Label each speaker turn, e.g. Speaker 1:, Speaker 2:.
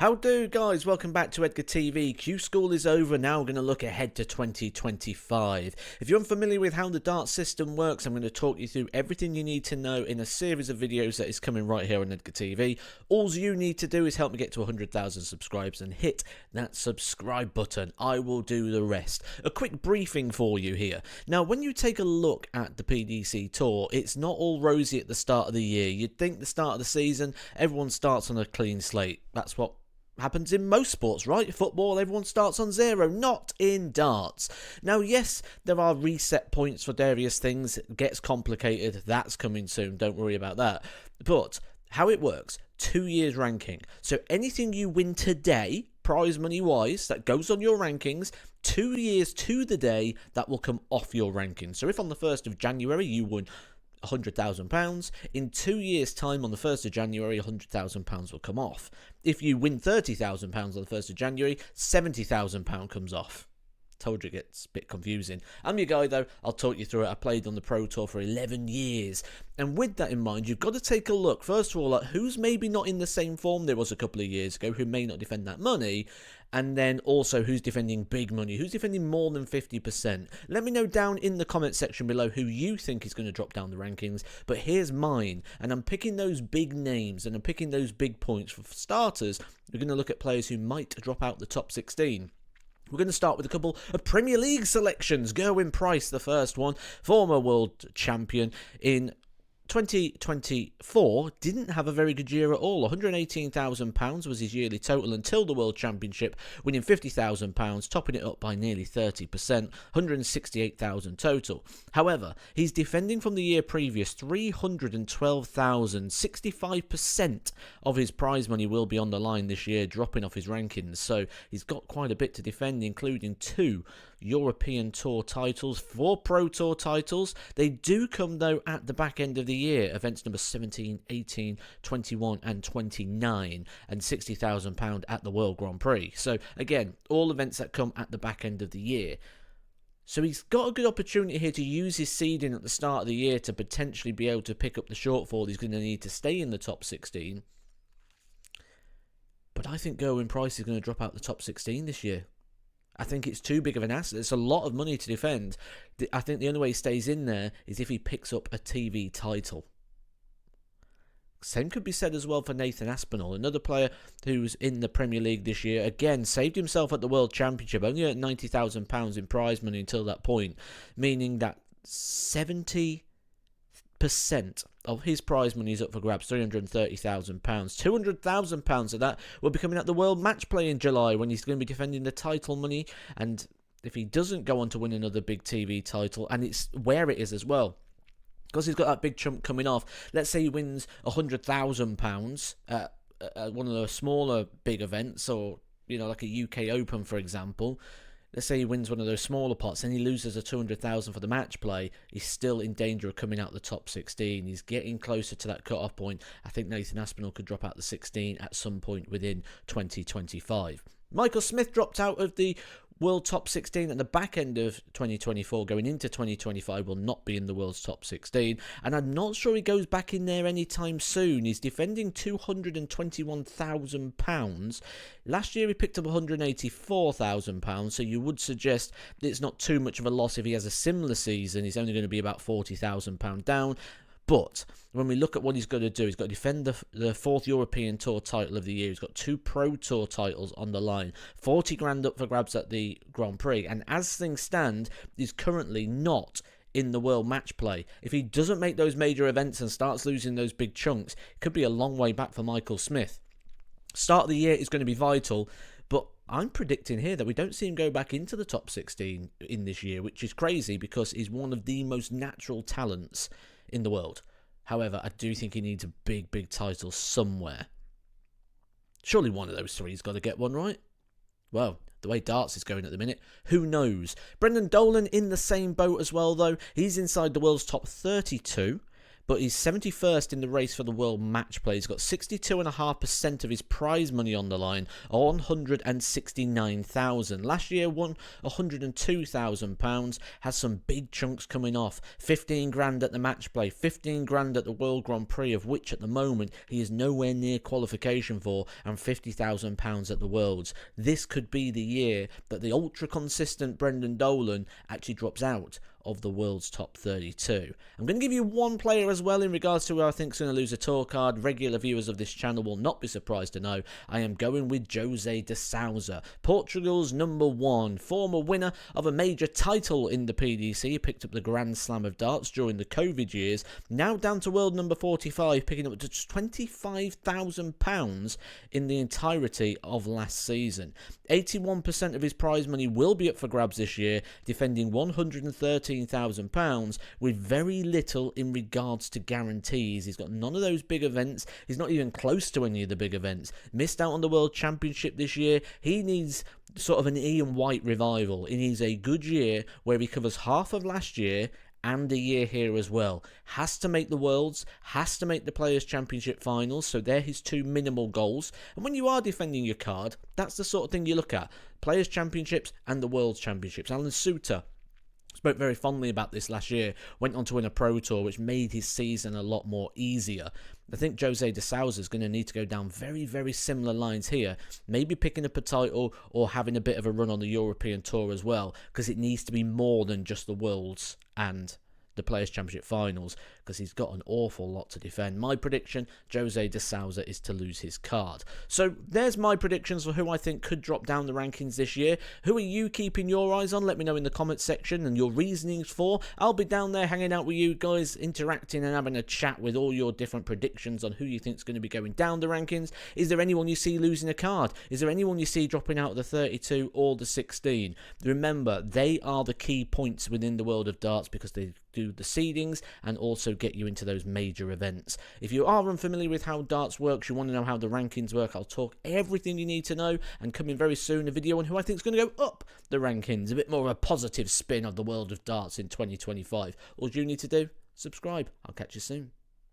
Speaker 1: How do, guys? Welcome back to Edgar TV. Q School is over. Now we're going to look ahead to 2025. If you're unfamiliar with how the dart system works, I'm going to talk you through everything you need to know in a series of videos that is coming right here on Edgar TV. All you need to do is help me get to 100,000 subscribers and hit that subscribe button. I will do the rest. A quick briefing for you here. Now, when you take a look at the PDC Tour, it's not all rosy at the start of the year. You'd think the start of the season, everyone starts on a clean slate. That's what happens in most sports, right? Football, everyone starts on zero. Not in darts. Now, yes, there are reset points for various things. It gets complicated. That's coming soon. Don't worry about that. But how it works, 2 years ranking. So anything you win today, prize money wise, that goes on your rankings, 2 years to the day, that will come off your rankings. So if on the 1st of January you won £100,000, in 2 years' time on the 1st of January, £100,000 will come off. If you win £30,000 on the 1st of January, £70,000 comes off. Told you it gets a bit confusing. I'm your guy though, I'll talk you through it. I played on the Pro Tour for 11 years. And with that in mind, you've got to take a look, first of all, at who's maybe not in the same form there was a couple of years ago, who may not defend that money, and then also who's defending big money, who's defending more than 50%. Let me know down in the comment section below who you think is going to drop down the rankings, but here's mine, and I'm picking those big names, and I'm picking those big points. For starters, we're going to look at players who might drop out the top 16. We're going to start with a couple of Premier League selections. Gerwyn Price, the first one, former world champion in 2024, didn't have a very good year at all. £118,000 was his yearly total until the World Championship, winning £50,000, topping it up by nearly 30%, £168,000 total. However, he's defending from the year previous £312,000, 65% of his prize money will be on the line this year, dropping off his rankings. So he's got quite a bit to defend, including 2 European Tour titles, 4 Pro Tour titles. They do come, though, at the back end of the year. Events number 17, 18, 21 and 29, and £60,000 at the World Grand Prix. So, again, all events that come at the back end of the year. So he's got a good opportunity here to use his seeding at the start of the year to potentially be able to pick up the shortfall he's going to need to stay in the top 16. But I think Gerwyn Price is going to drop out the top 16 this year. I think it's too big of an asset. It's a lot of money to defend. I think the only way he stays in there is if he picks up a TV title. Same could be said as well for Nathan Aspinall, another player who's in the Premier League this year. Again, saved himself at the World Championship, only earned £90,000 in prize money until that point, meaning that 70% of his prize money is up for grabs, £330,000. £200,000 of that will be coming at the World Match Play in July, when he's going to be defending the title money. And if he doesn't go on to win another big TV title, and it's where it is as well, because he's got that big chunk coming off. Let's say he wins £100,000 at one of the smaller big events, or like a UK Open, for example. Let's say he wins one of those smaller pots and he loses a $200,000 for the match play. He's still in danger of coming out the top 16. He's getting closer to that cut-off point. I think Nathan Aspinall could drop out the 16 at some point within 2025. Michael Smith dropped out of the World Top 16 at the back end of 2024, going into 2025, will not be in the World's Top 16, and I'm not sure he goes back in there anytime soon. He's defending £221,000. Last year he picked up £184,000, so you would suggest that it's not too much of a loss if he has a similar season. He's only going to be about £40,000 down. But when we look at what he's got to do, he's got to defend the 4th European Tour title of the year. He's got 2 Pro Tour titles on the line, 40 grand up for grabs at the Grand Prix. And as things stand, he's currently not in the World Match Play. If he doesn't make those major events and starts losing those big chunks, it could be a long way back for Michael Smith. Start of the year is going to be vital, but I'm predicting here that we don't see him go back into the top 16 in this year, which is crazy because he's one of the most natural talents in the world. However, I do think he needs a big title somewhere. Surely one of those 3's got to get one, right? Well, the way darts is going at the minute, who knows? Brendan Dolan in the same boat as well, though. He's inside the world's top 32. but he's 71st in the race for the world match play. He's got 62.5% of his prize money on the line, 169,000. Last year won £102,000, has some big chunks coming off. 15 grand at the match play, 15 grand at the World Grand Prix, of which at the moment he is nowhere near qualification for, and £50,000 at the Worlds. This could be the year that the ultra consistent Brendan Dolan actually drops out of the world's top 32. I'm going to give you one player as well in regards to who I think is going to lose a tour card. Regular viewers of this channel will not be surprised to know I am going with Jose de Souza, Portugal's #1, former winner of a major title in the PDC. He picked up the Grand Slam of darts during the COVID years, now down to world number 45, picking up just £25,000 in the entirety of last season. 81% of his prize money will be up for grabs this year, defending £113,000 with very little in regards to guarantees. He's got none of those big events. He's not even close to any of the big events. Missed out on the World Championship this year. He needs sort of an Ian White revival. He needs a good year where he covers half of last year and a year here as well. Has to make the Worlds, has to make the Players' Championship finals, so they're his two minimal goals. And when you are defending your card, that's the sort of thing you look at. Players' Championships and the World's Championships. Alan Souza spoke very fondly about this last year, went on to win a Pro Tour, which made his season a lot more easier. I think Jose de Souza is going to need to go down very, very similar lines here. Maybe picking up a title or having a bit of a run on the European Tour as well, because it needs to be more than just the Worlds and the Players' Championship finals, because he's got an awful lot to defend. My prediction, Jose de Souza is to lose his card. So there's my predictions for who I think could drop down the rankings this year. Who are you keeping your eyes on? Let me know in the comments section and your reasonings for. I'll be down there hanging out with you guys, interacting and having a chat with all your different predictions on who you think is going to be going down the rankings. Is there anyone you see losing a card? Is there anyone you see dropping out of the 32 or the 16? Remember, they are the key points within the world of darts, because they do the seedings and also get you into those major events. If you are unfamiliar with how darts works, you want to know how the rankings work, I'll talk everything you need to know, and coming very soon a video on who I think is going to go up the rankings, a bit more of a positive spin of the world of darts in 2025. All you need to do, subscribe. I'll catch you soon.